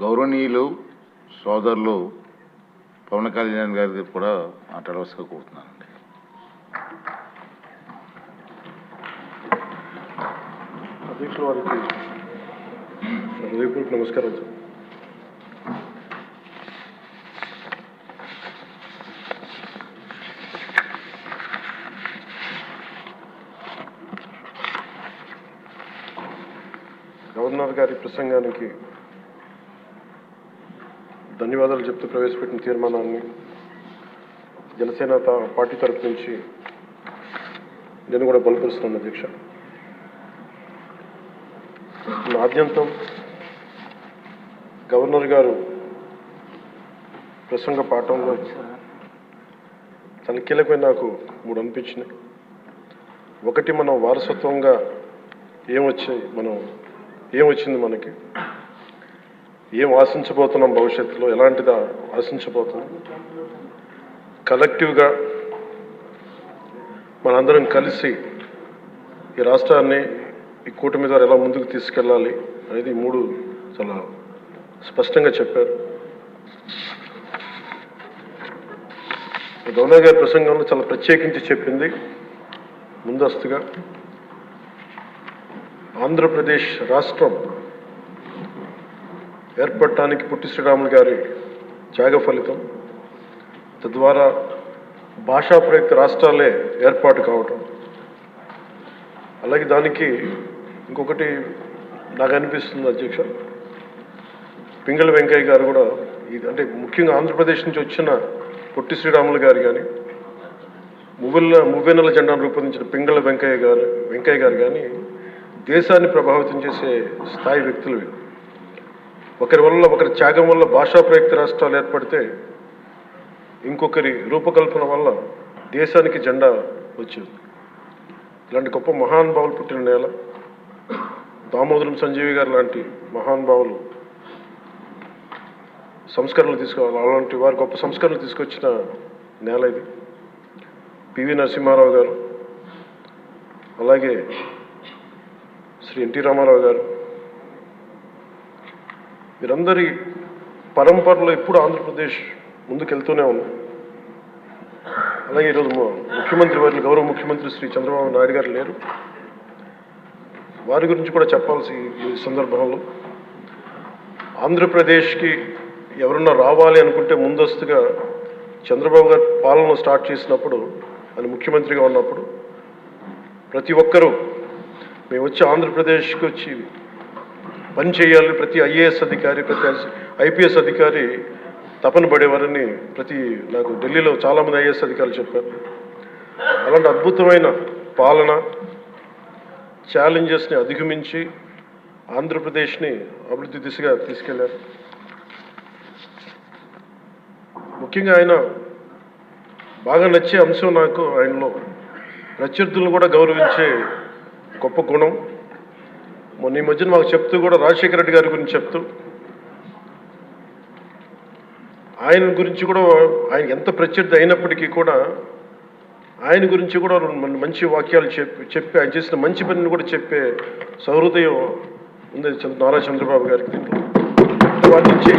గౌరవనీయులు సోదరులు పవన్ కళ్యాణ్ గారికి కూడా మాట్లాడవలసిగా కోరుతున్నానండి. అధ్యక్షుల వారికి హృదయపూర్వక నమస్కారం సార్. గవర్నర్ గారి ప్రసంగానికి ధన్యవాదాలు చెప్తూ ప్రవేశపెట్టిన తీర్మానాన్ని జనసేన పార్టీ తరఫు నుంచి నేను కూడా బలపరుస్తున్నాను అధ్యక్ష. ఆద్యంతం గవర్నర్ గారు ప్రసంగ పాఠంలో చాలా కీలకమైన నాకు 3 అనిపించినాయి. ఒకటి, మనం వారసత్వంగా ఏమొచ్చింది మనకి, ఏం ఆశించబోతున్నాం, భవిష్యత్తులో ఎలాంటిదా ఆశించబోతున్నాం, కలెక్టివ్గా మనందరం కలిసి ఈ రాష్ట్రాన్ని ఈ కూటమి ద్వారా ఎలా ముందుకు తీసుకెళ్ళాలి అనేది 3 చాలా స్పష్టంగా చెప్పారు. గవర్నర్ గారి ప్రసంగంలో చాలా ప్రత్యేకించి చెప్పింది ముందస్తుగా ఆంధ్రప్రదేశ్ రాష్ట్రం ఏర్పడటానికి పొట్టి శ్రీరాములు గారి త్యాగ ఫలితం, తద్వారా భాషా ప్రయుక్త రాష్ట్రాలే ఏర్పాటు కావటం. అలాగే దానికి ఇంకొకటి నాకు అనిపిస్తుంది అధ్యక్ష, పింగళ వెంకయ్య గారు కూడా అంటే ముఖ్యంగా ఆంధ్రప్రదేశ్ నుంచి వచ్చిన పొట్టి శ్రీరాములు గారు కానీ, మువ్వెన్నెల జెండాను రూపొందించిన పింగళ వెంకయ్య గారు కానీ దేశాన్ని ప్రభావితం చేసే స్థాయి వ్యక్తులు. ఒకరి త్యాగం వల్ల భాషా ప్రయుక్త రాష్ట్రాలు ఏర్పడితే ఇంకొకరి రూపకల్పన వల్ల దేశానికి జెండా వచ్చింది. ఇలాంటి గొప్ప మహానుభావులు పుట్టిన నేల. దామోదరం సంజీవి గారు లాంటి మహానుభావులు సంస్కరణలు తీసుకోవాలి, అలాంటి వారు గొప్ప సంస్కరణలు తీసుకొచ్చిన నేల ఇది. పివి నరసింహారావు గారు, అలాగే శ్రీ ఎన్టీ రామారావు గారు, వీరందరి పరంపరలో ఎప్పుడు ఆంధ్రప్రదేశ్ ముందుకెళ్తూనే ఉంది. అలాగే ఈరోజు గౌరవ ముఖ్యమంత్రి శ్రీ చంద్రబాబు నాయుడు గారు లేరు, వారి గురించి కూడా చెప్పాల్సి ఈ సందర్భంలో. ఆంధ్రప్రదేశ్కి ఎవరన్నా రావాలి అనుకుంటే ముందస్తుగా చంద్రబాబు గారు పాలన స్టార్ట్ చేసినప్పుడు, ఆయన ముఖ్యమంత్రిగా ఉన్నప్పుడు ప్రతి ఒక్కరూ మేము వచ్చి ఆంధ్రప్రదేశ్కి వచ్చి పని చేయాలి, ప్రతి ఐఏఎస్ అధికారి, ప్రతి ఐపీఎస్ అధికారి తపన పడేవారని నాకు ఢిల్లీలో చాలామంది ఐఏఎస్ అధికారులు చెప్పారు. అలాంటి అద్భుతమైన పాలన, ఛాలెంజెస్ని అధిగమించి ఆంధ్రప్రదేశ్ని అభివృద్ధి దిశగా తీసుకెళ్లారు. ముఖ్యంగా ఆయన బాగా నచ్చే అంశం నాకు ఆయనలో ప్రత్యర్థులను కూడా గౌరవించే గొప్ప గుణం. మొన్న ఈ మధ్యన మాకు చెప్తూ కూడా రాజశేఖర రెడ్డి గారి గురించి చెప్తూ ఆయన గురించి కూడా, ఆయన ఎంత ప్రత్యర్థి అయినప్పటికీ కూడా ఆయన గురించి కూడా మంచి వాక్యాలు చెప్పి ఆయన చేసిన మంచి పనిని కూడా చెప్పే సహృదయం ఉంది నారా చంద్రబాబు గారికి. వాటి నుంచి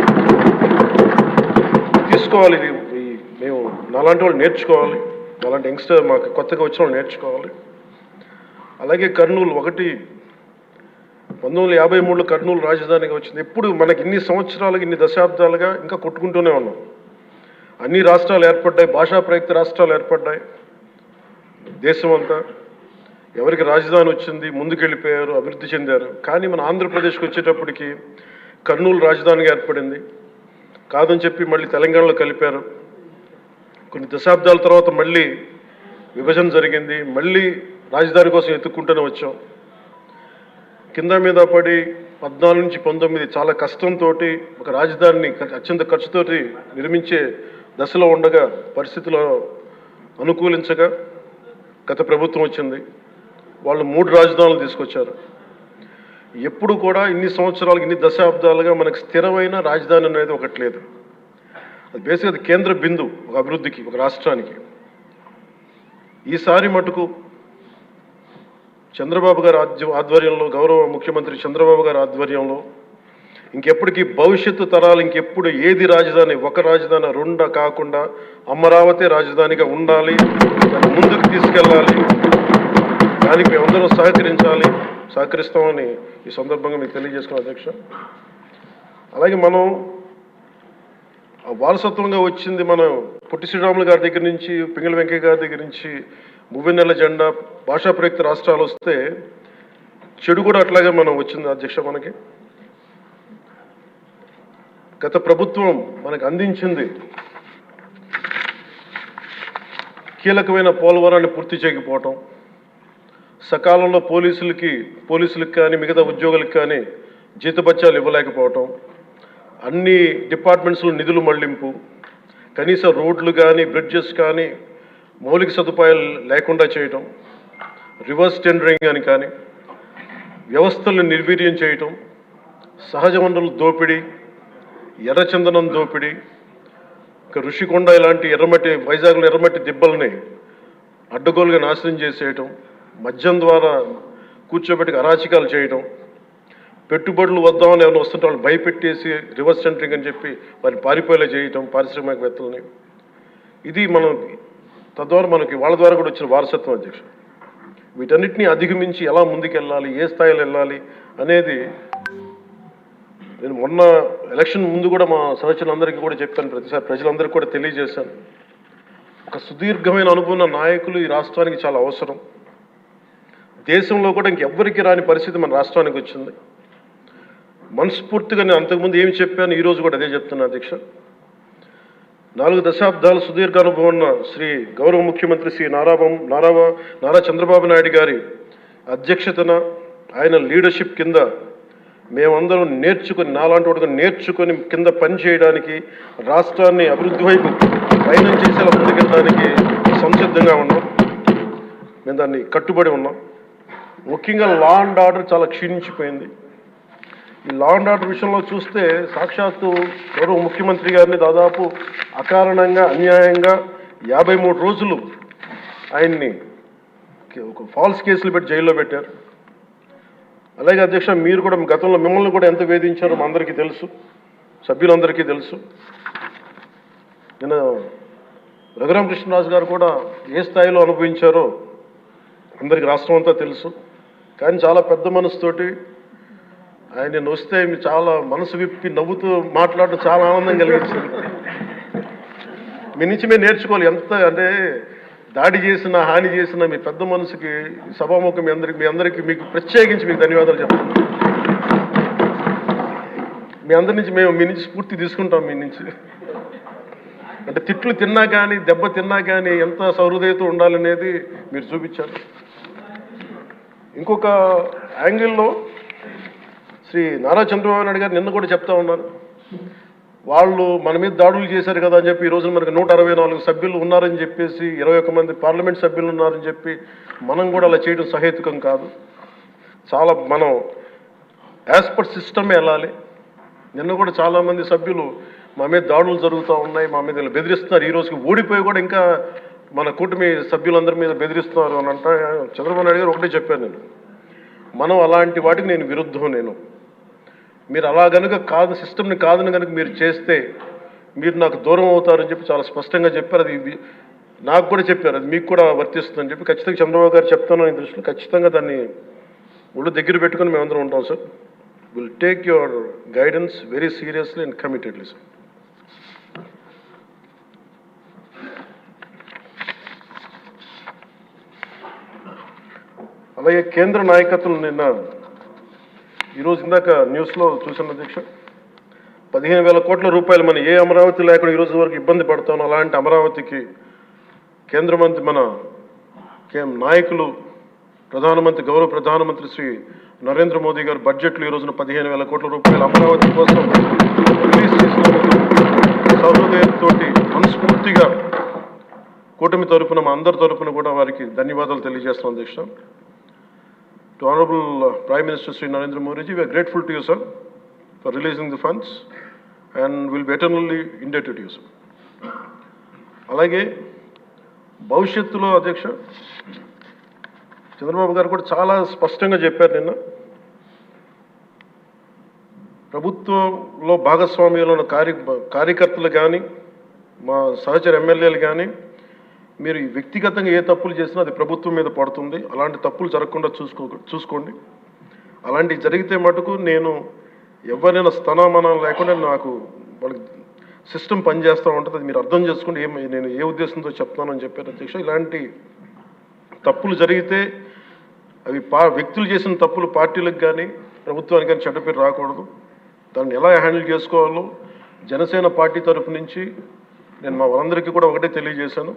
తీసుకోవాలి, ఇది మేము నాలాంటి వాళ్ళు నేర్చుకోవాలి, అలాంటి యంగ్స్టర్ మాకు కొత్తగా వచ్చిన వాళ్ళు నేర్చుకోవాలి. అలాగే కర్నూలు 1953లో కర్నూలు రాజధానిగా వచ్చింది. ఎప్పుడు మనకి ఇన్ని సంవత్సరాలుగా, ఇన్ని దశాబ్దాలుగా ఇంకా కొట్టుకుంటూనే ఉన్నాం. అన్ని రాష్ట్రాలు ఏర్పడ్డాయి, భాషా ప్రయుక్త రాష్ట్రాలు ఏర్పడ్డాయి. దేశం అంతా ఎవరికి రాజధాని వచ్చింది, ముందుకెళ్ళిపోయారు, అభివృద్ధి చెందారు. కానీ మన ఆంధ్రప్రదేశ్కి వచ్చేటప్పటికి కర్నూలు రాజధానిగా ఏర్పడింది. కాదని చెప్పి మళ్ళీ తెలంగాణలో కలిపారు. కొన్ని దశాబ్దాల తర్వాత మళ్ళీ విభజన జరిగింది, మళ్ళీ రాజధాని కోసం ఎత్తుక్కుంటూనే వచ్చాం. కింద మీద పడి 14 నుంచి 19 చాలా కష్టంతో ఒక రాజధానిని అత్యంత ఖర్చుతోటి నిర్మించే దశలో ఉండగా పరిస్థితులు అనుకూలించగా గత ప్రభుత్వం వచ్చింది. వాళ్ళు 3 రాజధానులు తీసుకొచ్చారు. ఎప్పుడు కూడా ఇన్ని సంవత్సరాలు, ఇన్ని దశాబ్దాలుగా మనకు స్థిరమైన రాజధాని అనేది ఒకటి లేదు. అది బేసిక్గా అది కేంద్ర బిందు ఒక అభివృద్ధికి, ఒక రాష్ట్రానికి. ఈసారి మటుకు చంద్రబాబు గారి ఆధ్వర్యంలో, గౌరవ ముఖ్యమంత్రి చంద్రబాబు గారి ఆధ్వర్యంలో ఇంకెప్పటికీ భవిష్యత్తు తరాలు ఇంకెప్పుడు ఏది రాజధాని, ఒక రాజధాని రెండా కాకుండా అమరావతి రాజధానిగా ఉండాలి, దాన్ని ముందుకు తీసుకెళ్ళాలి. దానికి మేమందరం సహకరిస్తామని ఈ సందర్భంగా మీకు తెలియజేసుకున్నాం అధ్యక్ష. అలాగే మనం వారసత్వంగా వచ్చింది మనం పొట్టి శ్రీరాములు గారి దగ్గర నుంచి, పింగళి వెంకయ్య గారి దగ్గర నుంచి మువ్వెన్నెల జెండా, భాషా ప్రయుక్త రాష్ట్రాలు వస్తే చెడు కూడా అట్లాగే మనం వచ్చింది అధ్యక్ష. మనకి గత ప్రభుత్వం మనకు అందించింది కీలకమైన పోలవరాన్ని పూర్తి చేయకపోవటం, సకాలంలో పోలీసులకు కానీ మిగతా ఉద్యోగులకు కానీ జీతభత్యాలు ఇవ్వలేకపోవటం, అన్ని డిపార్ట్మెంట్స్లో నిధులు మళ్లింపు, కనీస రోడ్లు కానీ బ్రిడ్జెస్ కానీ మౌలిక సదుపాయాలు లేకుండా చేయటం, రివర్స్ టెండరింగ్ అని కానీ వ్యవస్థలను నిర్వీర్యం చేయటం, సహజ వనరుల దోపిడీ, ఎర్రచందనం దోపిడీ, ఇక ఋషికొండ ఇలాంటి వైజాగ్లో ఎర్రమట్టి దిబ్బల్ని అడ్డగోలుగా నాశనం చేసేయటం, మద్యం ద్వారా కూర్చోబెట్టి అరాచకాలు చేయటం, పెట్టుబడులు వద్దామని ఎవరైనా వస్తుంటే వాళ్ళు భయపెట్టేసి రివర్స్ టెండరింగ్ అని చెప్పి వారిని పారిపోయేలా చేయటం పారిశ్రామికవేత్తలని. ఇది మనం తద్వారా మనకి వాళ్ళ ద్వారా కూడా వచ్చిన వారసత్వం అధ్యక్ష. వీటన్నిటిని అధిగమించి ఎలా ముందుకెళ్ళాలి, ఏ స్థాయిలో వెళ్ళాలి అనేది నేను మొన్న ఎలక్షన్ ముందు కూడా మా సహచరులందరికీ కూడా చెప్పాను, ప్రతిసారి ప్రజలందరికీ కూడా తెలియజేశాను. ఒక సుదీర్ఘమైన అనుభవం ఉన్న నాయకులు ఈ రాష్ట్రానికి చాలా అవసరం. దేశంలో కూడా ఇంకెవ్వరికి రాని పరిస్థితి మన రాష్ట్రానికి వచ్చింది. మనస్ఫూర్తిగా నేను అంతకుముందు ఏమి చెప్పాను, ఈరోజు కూడా అదే చెప్తున్నా అధ్యక్ష. 4 దశాబ్దాల సుదీర్ఘ అనుభవం ఉన్న శ్రీ గౌరవ ముఖ్యమంత్రి శ్రీ నారా చంద్రబాబు నాయుడు గారి అధ్యక్షతన, ఆయన లీడర్షిప్ కింద మేమందరం నాలాంటి వాడుగా నేర్చుకొని కింద పనిచేయడానికి, రాష్ట్రాన్ని అభివృద్ధి వైపు ప్రయాణం చేసేలా ముందుకెళ్ళడానికి సంసిద్ధంగా ఉన్నాం. మేము దాన్ని కట్టుబడి ఉన్నాం. ముఖ్యంగా లా అండ్ ఆర్డర్ చాలా క్షీణించిపోయింది. ఈ లా అండ్ ఆర్డర్ విషయంలో చూస్తే సాక్షాత్తు గౌరవ ముఖ్యమంత్రి గారిని దాదాపు అకారణంగా అన్యాయంగా 53 రోజులు ఆయన్ని ఒక ఫాల్స్ కేసులు పెట్టి జైల్లో పెట్టారు. అలాగే అధ్యక్ష, మీరు కూడా గతంలో మిమ్మల్ని కూడా ఎంత వేధించారో మా అందరికీ తెలుసు, సభ్యులందరికీ తెలుసు. నేను రఘురామకృష్ణరాజు గారు కూడా ఏ స్థాయిలో అనుభవించారో అందరికీ రాష్ట్రం అంతా తెలుసు. కానీ చాలా పెద్ద మనసుతోటి ఆయన వస్తే చాలా మనసు విప్పి నవ్వుతూ మాట్లాడడం చాలా ఆనందం కలిగించింది. మీ నుంచి మేము నేర్చుకోవాలి. ఎంత అంటే దాడి చేసిన, హాని చేసిన మీ పెద్ద మనసుకి సభాముఖం మీ అందరికీ మీకు ప్రత్యేకించి మీకు ధన్యవాదాలు చెప్తాను. మీ నుంచి స్ఫూర్తి తీసుకుంటాం. మీ నుంచి అంటే తిట్లు తిన్నా కానీ, దెబ్బ తిన్నా కానీ ఎంత సహృదయతో ఉండాలనేది మీరు చూపించారు. ఇంకొక యాంగిల్లో శ్రీ నారా చంద్రబాబు నాయుడు గారు నిన్న కూడా చెప్తా ఉన్నారు, వాళ్ళు మన మీద దాడులు చేశారు కదా అని చెప్పి ఈ రోజున మనకు 164 సభ్యులు ఉన్నారని చెప్పేసి, 21 మంది పార్లమెంట్ సభ్యులు ఉన్నారని చెప్పి మనం కూడా అలా చేయడం సహేతుకం కాదు. మనం యాజ్ పర్ సిస్టమే వెళ్ళాలి. నిన్న కూడా చాలామంది సభ్యులు మా మీద దాడులు జరుగుతూ ఉన్నాయి, మా మీద బెదిరిస్తున్నారు, ఈ రోజుకి ఓడిపోయి కూడా ఇంకా మన కూటమి సభ్యులందరి మీద బెదిరిస్తున్నారు అని అంటే చంద్రబాబు నాయుడు గారు ఒకటే చెప్పాను, మనం అలాంటి వాటికి నేను విరుద్ధం. మీరు అలా కనుక కాదు, సిస్టమ్ని కాదని కనుక మీరు చేస్తే మీరు నాకు దూరం అవుతారని చెప్పి చాలా స్పష్టంగా చెప్పారు. అది నాకు కూడా చెప్పారు, అది మీకు కూడా వర్తిస్తుందని చెప్పి ఖచ్చితంగా చంద్రబాబు గారు చెప్తాను ఈ దృష్టిలో ఖచ్చితంగా దాన్ని ఒళ్ళు దగ్గర పెట్టుకుని మేమందరం ఉంటాం sir. Will take your guidance very seriously and committedly sir. అలాగే కేంద్ర నాయకత్వం నిన్న ఈరోజు ఇందాక న్యూస్లో చూసిన అధ్యక్ష, 15,000 కోట్ల రూపాయలు మన ఏ అమరావతి లేకుండా ఈరోజు వరకు ఇబ్బంది పడతాం, అలాంటి అమరావతికి కేంద్ర మంత్రి మన నాయకులు గౌరవ ప్రధానమంత్రి శ్రీ నరేంద్ర మోదీ గారు బడ్జెట్లో ఈ రోజున 15,000 కోట్ల రూపాయలు అమరావతి కోసం రిలీజ్ చేసినందుకు సహృదయంతో మనస్ఫూర్తిగా కూటమి తరపున మా అందరి తరపున కూడా వారికి ధన్యవాదాలు తెలియజేస్తున్నాం అధ్యక్ష. To Honorable Prime Minister Sri Narendra Modi ji, we are grateful to you, sir, for releasing the funds and will be eternally indebted to you, sir. అలాగే భవిష్యత్తులో అధ్యక్ష చంద్రబాబు గారు కూడా చాలా స్పష్టంగా చెప్పారు నిన్న, ప్రభుత్వంలో భాగస్వామ్యంలో ఉన్న కార్యకర్తలు కానీ మా సహచర ఎమ్మెల్యేలు కానీ మీరు వ్యక్తిగతంగా ఏ తప్పులు చేసినా అది ప్రభుత్వం మీద పడుతుంది. అలాంటి తప్పులు జరగకుండా చూసుకోండి. అలాంటివి జరిగితే మటుకు నేను ఎవరైనా స్థనామనం లేకుండా నాకు వాళ్ళకి సిస్టమ్ పనిచేస్తూ ఉంటుంది. అది మీరు అర్థం చేసుకోండి నేను ఏ ఉద్దేశంతో చెప్తానని చెప్పారు అధ్యక్ష. ఇలాంటి తప్పులు జరిగితే అవి వ్యక్తులు చేసిన తప్పులు పార్టీలకు కానీ ప్రభుత్వానికి కానీ చెడ్డ పేరు రాకూడదు. దాన్ని ఎలా హ్యాండిల్ చేసుకోవాలో జనసేన పార్టీ తరఫు నుంచి నేను మా వాళ్ళందరికీ కూడా ఒకటే తెలియజేశాను.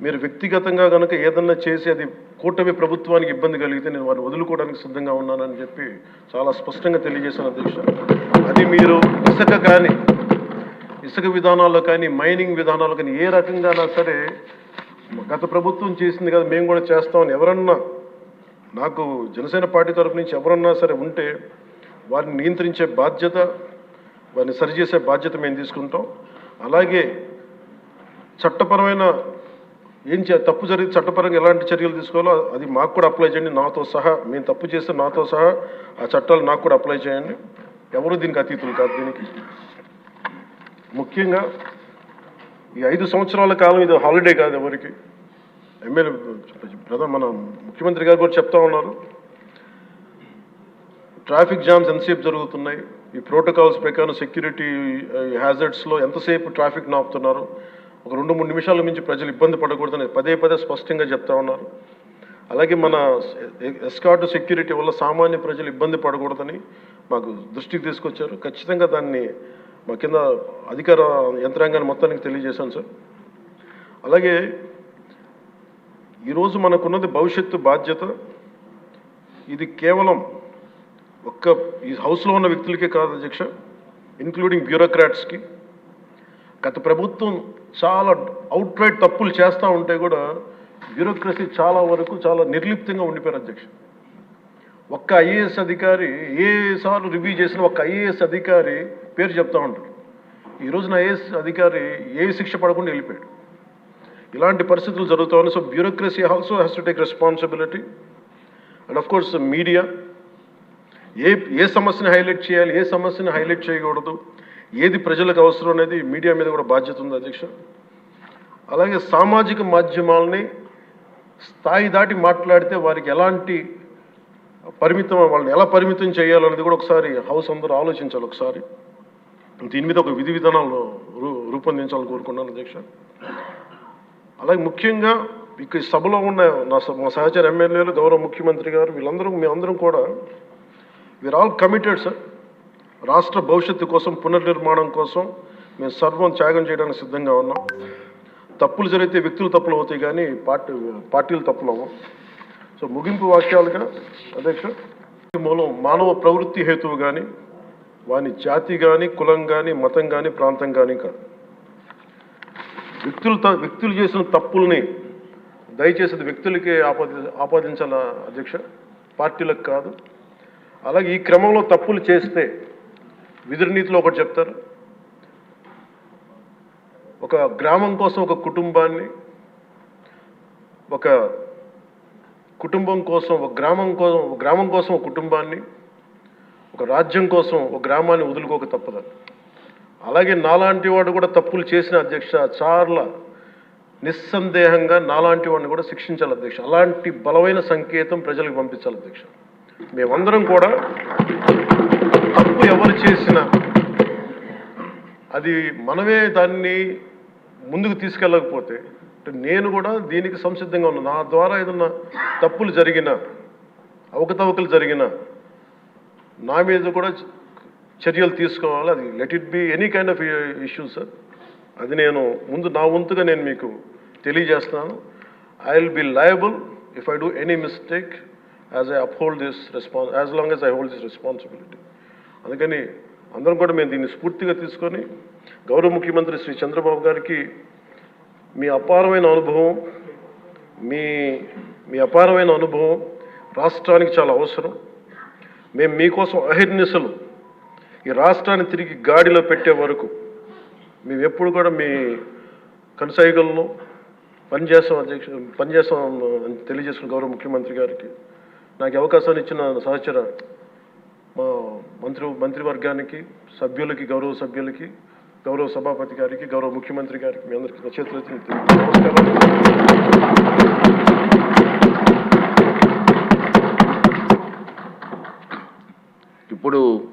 మీరు వ్యక్తిగతంగా కనుక ఏదన్నా చేసి అది కూటమి ప్రభుత్వానికి ఇబ్బంది కలిగితే నేను వారిని వదులుకోవడానికి సిద్ధంగా ఉన్నానని చెప్పి చాలా స్పష్టంగా తెలియజేశాను అధ్యక్ష. అది మీరు ఇసుక విధానాల్లో కానీ మైనింగ్ విధానాల్లో కానీ ఏ రకంగానా సరే గత ప్రభుత్వం చేసింది కదా మేము కూడా చేస్తామని ఎవరన్నా నాకు జనసేన పార్టీ తరఫు నుంచి ఎవరన్నా సరే ఉంటే వారిని నియంత్రించే బాధ్యత, వారిని సరిచేసే బాధ్యత మేము తీసుకుంటాం. అలాగే చట్టపరమైన తప్పు జరిగితే చట్టపరంగా ఎలాంటి చర్యలు తీసుకోవాలో అది మాకు కూడా అప్లై చేయండి. నాతో సహా మేము తప్పు చేస్తే నాతో సహా ఆ చట్టాలు నాకు కూడా అప్లై చేయండి. ఎవరు దీనికి అతీతులు కాదు. దీనికి ముఖ్యంగా ఈ 5 సంవత్సరాల కాలం ఇది హాలిడే కాదు ఎవరికి. మన ముఖ్యమంత్రి గారు కూడా చెప్తా ఉన్నారు, ట్రాఫిక్ జామ్స్ ఎంతసేపు జరుగుతున్నాయి, ఈ ప్రోటోకాల్స్ ప్రకారం సెక్యూరిటీ హ్యాజర్డ్స్లో ఎంతసేపు ట్రాఫిక్ నాపుతున్నారు, ఒక 2-3 నిమిషాల మించి ప్రజలు ఇబ్బంది పడకూడదని పదే స్పష్టంగా చెప్తా ఉన్నారు. అలాగే మన ఎస్కార్ట్ సెక్యూరిటీ వల్ల సామాన్య ప్రజలు ఇబ్బంది పడకూడదని మాకు దృష్టికి తీసుకొచ్చారు. ఖచ్చితంగా దాన్ని మా కింద అధికార యంత్రాంగాన్ని మొత్తానికి తెలియజేశాను సార్. అలాగే ఈరోజు మనకున్నది భవిష్యత్తు బాధ్యత. ఇది కేవలం ఈ హౌస్లో ఉన్న వ్యక్తులకే కాదు అధ్యక్ష, ఇంక్లూడింగ్ బ్యూరోక్రాట్స్కి. గత ప్రభుత్వం చాలా అవుట్రైట్ తప్పులు చేస్తూ ఉంటే కూడా బ్యూరోక్రసీ చాలా వరకు చాలా నిర్లిప్తంగా ఉండిపోయారు అధ్యక్ష. ఒక్క ఐఏఎస్ అధికారి ఏసార్లు రివ్యూ చేసిన ఒక్క ఐఏఎస్ అధికారి పేరు చెప్తా ఉంటారు. ఈ రోజున ఐఏఎస్ అధికారి ఏ శిక్ష పడకుండా వెళ్ళిపోయాడు. ఇలాంటి పరిస్థితులు జరుగుతూ ఉన్నాయి. So bureaucracy also has to take responsibility. And of course media ఏ సమస్యని హైలైట్ చేయాలి, ఏ సమస్యని హైలైట్ చేయకూడదు, ఏది ప్రజలకు అవసరం అనేది మీడియా మీద కూడా బాధ్యత ఉంది అధ్యక్ష. అలాగే సామాజిక మాధ్యమాలని స్థాయి దాటి మాట్లాడితే వారికి ఎలాంటి వాళ్ళని ఎలా పరిమితం చేయాలనేది కూడా ఒకసారి హౌస్ అందరూ ఆలోచించాలి. ఒకసారి దీని మీద ఒక విధి విధానాలు రూపొందించాలని కోరుకున్నాను అధ్యక్ష. అలాగే ముఖ్యంగా ఈ సభలో ఉన్న మా సహచర ఎమ్మెల్యేలు, గౌరవ ముఖ్యమంత్రి గారు, మేమందరం కూడా వీఆర్ ఆల్ కమిటెడ్ సార్. రాష్ట్ర భవిష్యత్తు కోసం, పునర్నిర్మాణం కోసం మేము సర్వం త్యాగం చేయడానికి సిద్ధంగా ఉన్నాం. తప్పులు జరిగితే వ్యక్తులు తప్పులు అవుతాయి కానీ పార్టీలు తప్పులు అవ్వం. సో ముగింపు వాక్యాలుగా అధ్యక్ష, మూలం మానవ ప్రవృత్తి హేతువు కానీ వాని జాతి కానీ కులం కానీ మతం కానీ ప్రాంతం కానీ కాదు. వ్యక్తులు చేసిన తప్పుల్ని దయచేసి వ్యక్తులకే ఆపాదించాల అధ్యక్ష, పార్టీలకు కాదు. అలాగే ఈ క్రమంలో తప్పులు చేస్తే విధునీతిలో ఒకటి చెప్తారు, ఒక గ్రామం కోసం ఒక కుటుంబాన్ని, ఒక కుటుంబం కోసం ఒక గ్రామం కోసం ఒక కుటుంబాన్ని, ఒక రాజ్యం కోసం ఒక గ్రామాన్ని వదులుకోక తప్పదు. అలాగే నాలాంటి వాడు కూడా తప్పులు చేసిన అధ్యక్ష చాలా నిస్సందేహంగా నాలాంటి వాడిని కూడా శిక్షించాలి అధ్యక్ష. అలాంటి బలమైన సంకేతం ప్రజలకు పంపించాలి అధ్యక్ష. మేమందరం కూడా తప్పు ఎవరు చేసినా అది మనమే దాన్ని ముందుకు తీసుకెళ్ళకపోతే నేను కూడా దీనికి సంసిద్ధంగా ఉన్నాను. నా ద్వారా ఏదన్నా తప్పులు జరిగినా, అవకతవకలు జరిగినా నా మీద కూడా చర్యలు తీసుకోవాలి. అది let it be any kind of issue sir. అది నేను నా వంతుగా నేను మీకు తెలియజేస్తున్నాను. I will be liable if I do any mistake as I uphold this as long as I hold this responsibility. అందుకని అందరం కూడా మేము దీన్ని స్ఫూర్తిగా తీసుకొని గౌరవ ముఖ్యమంత్రి శ్రీ చంద్రబాబు గారికి మీ అపారమైన అనుభవం రాష్ట్రానికి చాలా అవసరం. మేము మీకోసం అహిర్నిశలు ఈ రాష్ట్రాన్ని తిరిగి గాడిలో పెట్టే వరకు మేము ఎప్పుడు కూడా మీ కనసాయిగల్లో పనిచేస్తాం అని తెలియజేసుకున్న గౌరవ ముఖ్యమంత్రి గారికి నాకు అవకాశాన్ని ఇచ్చిన సహచర మా మంత్రివర్గానికి, సభ్యులకి, గౌరవ సభ్యులకి, గౌరవ సభాపతి గారికి, గౌరవ ముఖ్యమంత్రి గారికి మీ అందరికీ నా చేతులెత్తి నమస్కారం. ఇప్పుడు